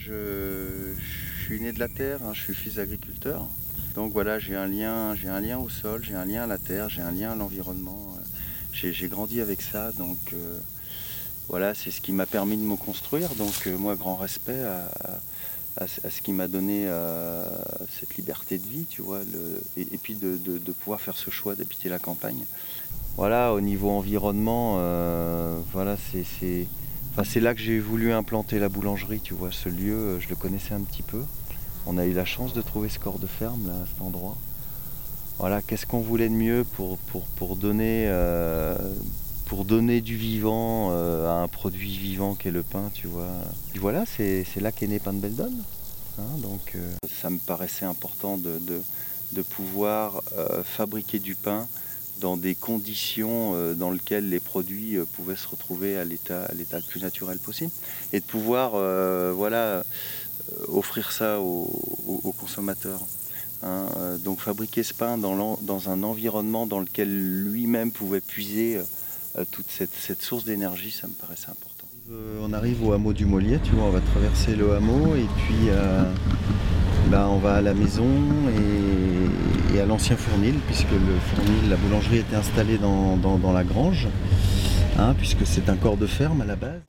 je suis né de la terre, hein, je suis fils d'agriculteur. Donc voilà, j'ai un lien au sol, j'ai un lien à la terre, j'ai un lien à l'environnement. J'ai grandi avec ça, donc voilà, c'est ce qui m'a permis de me construire. Donc moi, grand respect à ce qui m'a donné cette liberté de vie, tu vois, et puis de pouvoir faire ce choix d'habiter la campagne. Voilà, au niveau environnement, voilà, c'est là que j'ai voulu implanter la boulangerie, tu vois, ce lieu, je le connaissais un petit peu. On a eu la chance de trouver ce corps de ferme, là, à cet endroit. Voilà, qu'est-ce qu'on voulait de mieux pour donner du vivant à un produit vivant qu'est le pain, tu vois. Et voilà, c'est là qu'est né Pain de Beldon. Hein, donc ça me paraissait important de pouvoir fabriquer du pain dans des conditions dans lesquelles les produits pouvaient se retrouver à l'état le plus naturel possible. Et de pouvoir voilà, offrir ça aux consommateurs. Hein, donc fabriquer ce pain dans un environnement dans lequel lui-même pouvait puiser toute cette source d'énergie, ça me paraissait important. On arrive au hameau du Mollier, tu vois, on va traverser le hameau et puis on va à la maison et à l'ancien fournil, puisque le fournil, la boulangerie était installée dans la grange, hein, puisque c'est un corps de ferme à la base.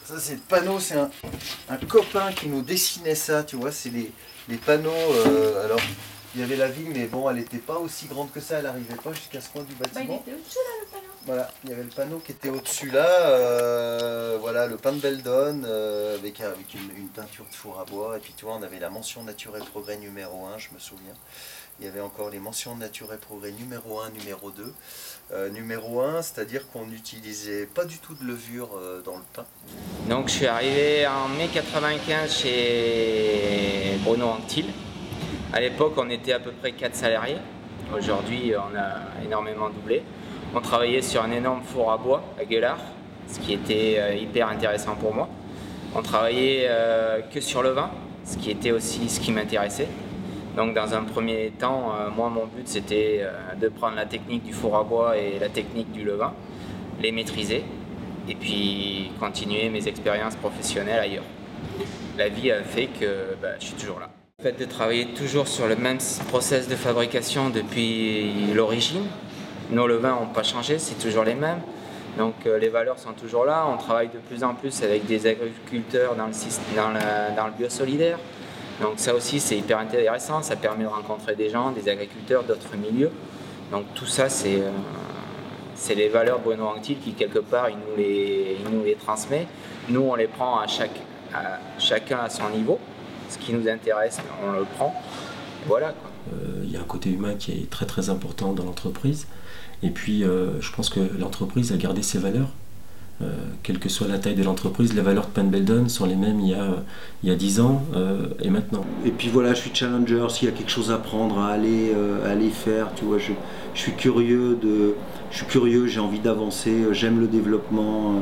Ça c'est le panneau, c'est un copain qui nous dessinait ça, tu vois, c'est les panneaux, alors il y avait la vigne, mais bon, elle n'était pas aussi grande que ça, elle n'arrivait pas jusqu'à ce point du bâtiment. Il était au-dessus là, le panneau. Voilà, il y avait le panneau qui était au-dessus là, voilà, le pain de Beldon, avec une peinture de four à bois, et puis tu vois, on avait la mention nature et progrès numéro 1, je me souviens. Il y avait encore les mentions nature et progrès numéro 1, numéro 2. Numéro 1, c'est-à-dire qu'on n'utilisait pas du tout de levure dans le pain. Donc je suis arrivé en mai 95 chez Bruno Anctil. À l'époque, on était à peu près 4 salariés. Aujourd'hui, on a énormément doublé. On travaillait sur un énorme four à bois à Gueulard, ce qui était hyper intéressant pour moi. On travaillait que sur le vin, ce qui était aussi ce qui m'intéressait. Donc dans un premier temps, moi mon but c'était de prendre la technique du four à bois et la technique du levain, les maîtriser et puis continuer mes expériences professionnelles ailleurs. La vie a fait que je suis toujours là. Le fait de travailler toujours sur le même process de fabrication depuis l'origine, nos levains n'ont pas changé, c'est toujours les mêmes. Donc les valeurs sont toujours là, on travaille de plus en plus avec des agriculteurs dans le biosolidaire. Donc ça aussi c'est hyper intéressant, ça permet de rencontrer des gens, des agriculteurs d'autres milieux. Donc tout ça c'est les valeurs de Bruno Anctil qui quelque part il nous les transmet. Nous on les prend chacun à son niveau, ce qui nous intéresse on le prend. Voilà, quoi. Y a un côté humain qui est très très important dans l'entreprise. Et puis je pense que l'entreprise a gardé ses valeurs. Quelle que soit la taille de l'entreprise, les valeurs de Pain de Beldon sont les mêmes il y a 10 ans et maintenant. Et puis voilà, je suis challenger, s'il y a quelque chose à apprendre, à aller faire, tu vois, je suis curieux, j'ai envie d'avancer, j'aime le développement,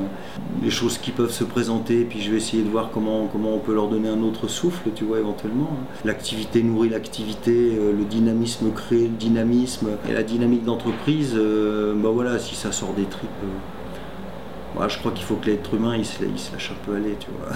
les choses qui peuvent se présenter, et puis je vais essayer de voir comment on peut leur donner un autre souffle, tu vois, éventuellement. L'activité nourrit l'activité, le dynamisme crée le dynamisme, et la dynamique d'entreprise, voilà, si ça sort des tripes. Je crois qu'il faut que l'être humain il se lâche un peu aller, tu vois.